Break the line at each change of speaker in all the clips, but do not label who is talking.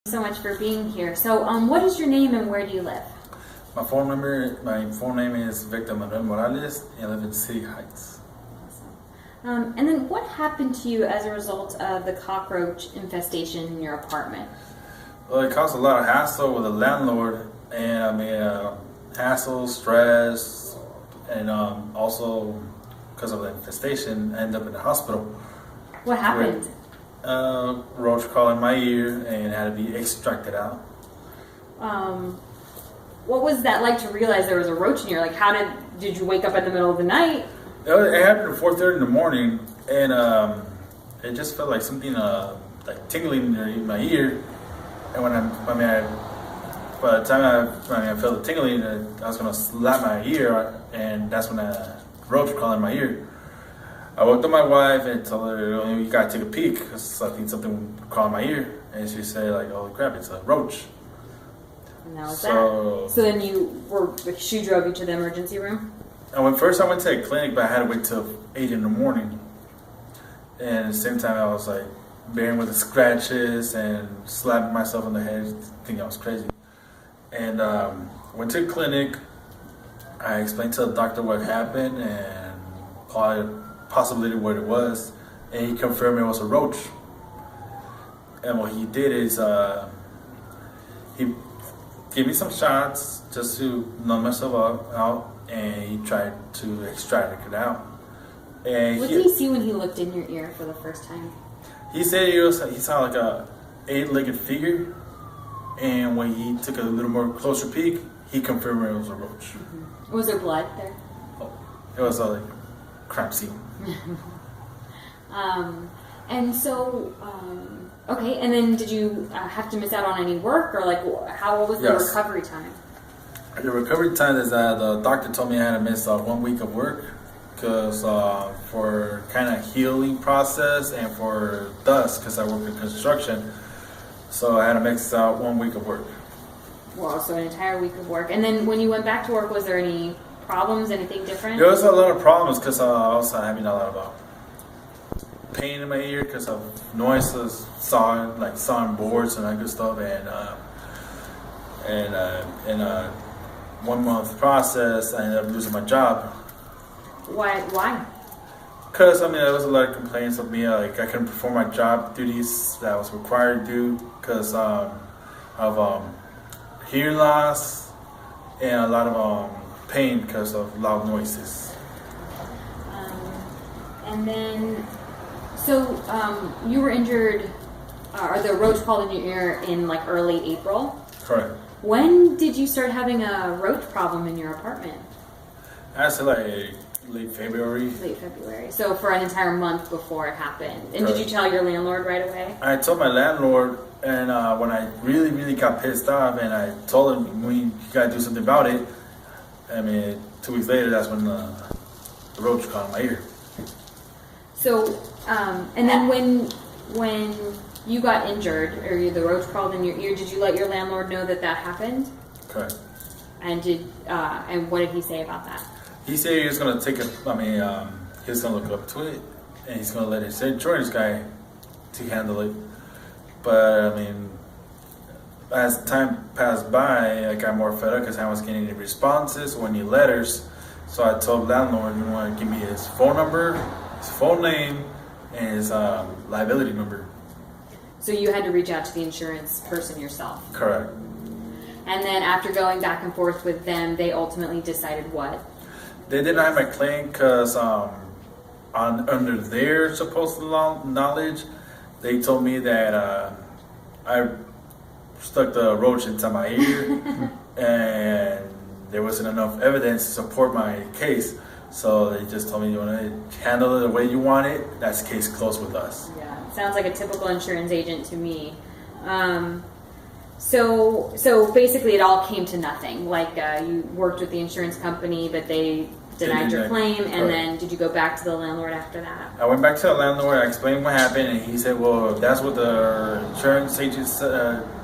So much for being here. So, what is your name and where do you live?
My phone name is Victor Manuel Morales, and I live in City Heights.
Awesome. And then what happened to you as a result of the cockroach infestation in your apartment?
Well, it caused a lot of hassle with the landlord, and hassle, stress, and also because of the infestation, I ended up in the hospital.
What happened?
Roach crawled in my ear and had to be extracted out.
What was that like to realize there was a roach in your ear? Like, how did you wake up in the middle of the night?
It happened at 4:30 in the morning, and it just felt like something like tingling in my ear. And by the time I felt the tingling, I was gonna slap my ear, and that's when a roach crawled in my ear. I woke up my wife and told her, you gotta take a peek because I think something crawled in my ear. And she said, like, holy crap, it's a roach.
And that was that. So then she drove you to the emergency room?
And first I went to a clinic, but I had to wait till 8 in the morning. And at the same time, I was like bearing with the scratches and slapping myself on the head, thinking I was crazy. And went to the clinic. I explained to the doctor what happened and possibly what it was, and he confirmed it was a roach. And what he did is he gave me some shots just to numb myself out, and he tried to extract it out. And
what did he see when he looked in your ear for the first time?
He said he saw like a 8-legged figure, and when he took a little more closer peek, he confirmed it was a roach.
Mm-hmm. Was there blood there?
Oh, it was a crime scene.
And so, okay, and then did you have to miss out on any work, or like, what was the recovery time?
The recovery time is that the doctor told me I had to miss 1 week of work because for kind of healing process and for dust because I work in construction, so I had to miss out 1 week of work.
Wow, so an entire week of work. And then when you went back to work, was there any problems, anything different?
There was a lot of problems because I was having a lot of pain in my ear because of noises, sawing boards and that good stuff, and in a 1 month process, I ended up losing my job.
Why?
Because there was a lot of complaints of me, like I couldn't perform my job duties that I was required to do because of hearing loss and a lot of pain because of loud noises.
And then, so you were injured, or the roach crawled in your ear in like early April?
Correct.
When did you start having a roach problem in your apartment?
I said like late February.
Late February. So for an entire month before it happened. And
Correct.
Did you tell your landlord right away?
I told my landlord, and when I really, really got pissed off, and I told him, you gotta do something about it. 2 weeks later, that's when the roach caught in my ear.
So, and then when you got injured, or the roach crawled in your ear, did you let your landlord know that happened?
Correct.
And and what did he say about that?
He said he was gonna take it. He was gonna look up to it, and he's gonna let his insurance guy to handle it. But as time passed by, I got more fed up because I wasn't getting any responses or any letters. So I told the landlord, you want to give me his phone number, his phone name, and his liability number.
So you had to reach out to the insurance person yourself.
Correct.
And then after going back and forth with them, they ultimately decided what?
They denied my claim because under their supposed knowledge, they told me that I stuck the roach inside my ear and there wasn't enough evidence to support my case. So they just told me, you want to handle it the way you want it, that's case closed with us.
Yeah, sounds like a typical insurance agent to me. So basically it all came to nothing. Like you worked with the insurance company, but they denied your claim, and then did you go back to the landlord after that?
I went back to the landlord, I explained what happened, and he said, well, if that's what the insurance agent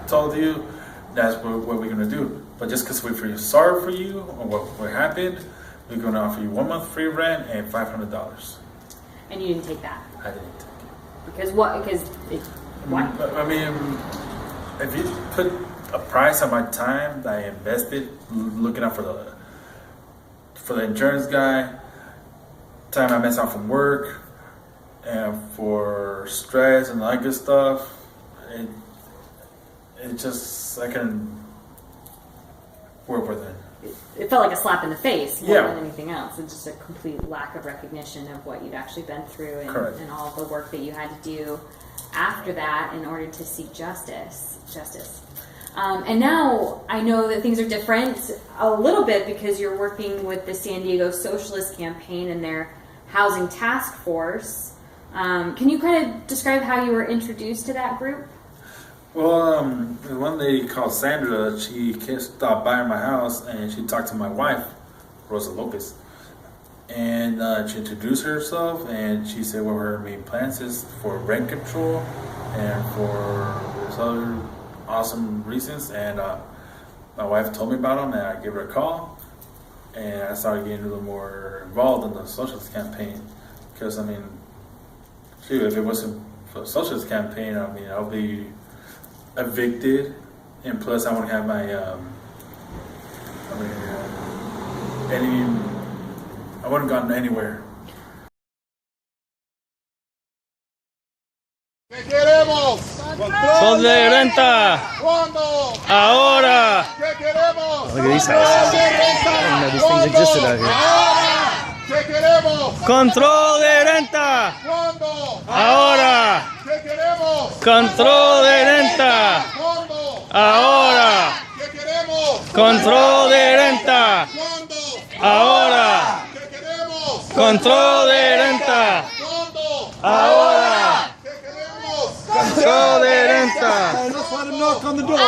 told you, that's what we're going to do. But just because we feel sorry for you or what happened, we're going to offer you 1 month free rent and $500.
And you didn't take that?
I didn't take it.
Because what? Because why?
if you put a price on my time that I invested, looking out for the insurance guy, time I miss out from work, and for stress and all that good stuff, it just, I can work with it.
It felt like a slap in the face more
Yeah.
than anything else. It's just a complete lack of recognition of what you'd actually been through and all the work that you had to do after that in order to seek justice. And now I know that things are different a little bit because you're working with the San Diego Socialist Campaign and their housing task force. Can you kind of describe how you were introduced to that group?
Well, one lady called Sandra, she stopped by my house and she talked to my wife, Rosa Lopez. And she introduced herself and she said what her main plans is for rent control and for this other awesome reasons. And my wife told me about them and I gave her a call. And I started getting a little more involved in the Socialist Campaign. Because, I mean, shoot, if it wasn't for the Socialist Campaign, I mean, I'll be evicted, and plus I wouldn't have my I wouldn't have gotten anywhere.
¿Qué queremos?
Control de renta.
¿Cuándo?
Ahora.
¿Qué queremos?
Look at these
Control
houses.
de renta.
I didn't know these things existed out here.
Ahora. ¿Qué queremos?
Control de renta.
¿Cuándo?
Ahora.
¿Qué queremos?
Control de renta.
¿Cuándo?
Ahora.
¿Qué queremos?
Control de renta.
¿Cuándo?
Ahora.
¿Qué queremos?
Control de renta.
¿Cuándo?
Ahora.
¿Qué queremos?
Control de renta.
Let's let him knock on the door.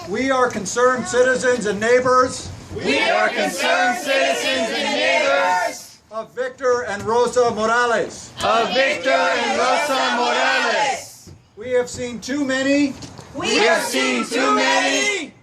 We are concerned citizens and neighbors
We are concerned citizens and neighbors
of Victor and Rosa Morales.
of Victor and Rosa Morales.
We have seen too many
We have seen too many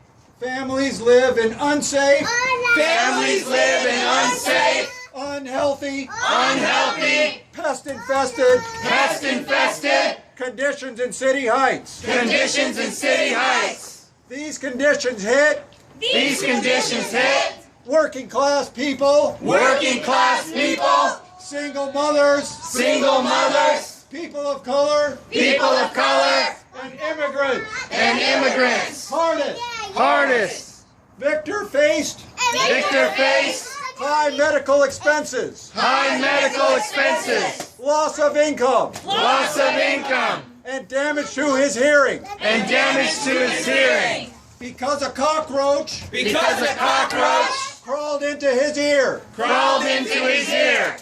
families live in unsafe,
families live in unsafe,
unhealthy,
unhealthy,
pest-infested
pest-infested
conditions in City Heights.
conditions in City Heights.
These conditions hit
These conditions hit
working class people,
working class people,
single mothers,
single mothers,
people of color,
people of color,
and immigrants.
and immigrants.
Hardest.
Hardest.
Victor faced
Victor faced
high medical expenses,
high medical expenses,
loss of income,
loss of income,
and damage to his hearing
and damage to his hearing
because a cockroach
because a cockroach
crawled into his ear.
crawled into his ear.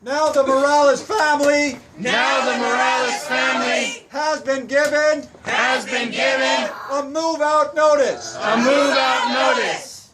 Now the Morales family
Now the Morales family
has been given
has been given
a move-out notice.
a move-out notice.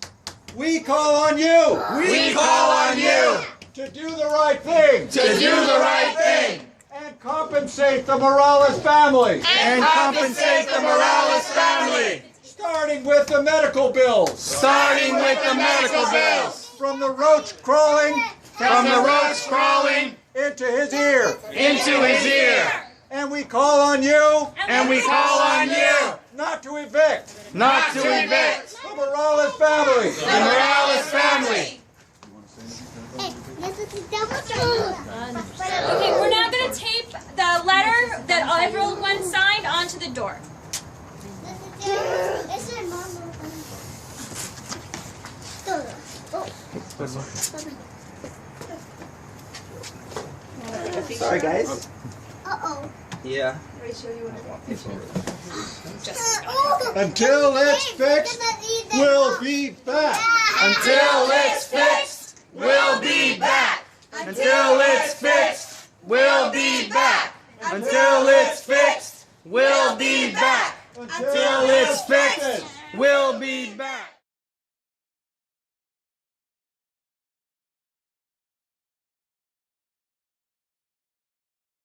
We call on you
We call on you
to do the right thing
to do the right thing
and compensate the Morales family,
and compensate the Morales family,
starting with the medical bills,
starting with the medical bills,
from the roach crawling
from the roach crawling
into his ear.
into his ear.
And we call on you
And we call on you
not to evict
not to evict
the Morales family.
the Morales family.
Okay, we're now going to tape the letter that everyone signed onto the door.
Sorry, guys.
Uh-oh.
Yeah.
Until it's fixed, we'll be back.
Until it's fixed, we'll be back. Until it's fixed, we'll be back. Until it's fixed, we'll be back. Until it's fixed, we'll be back.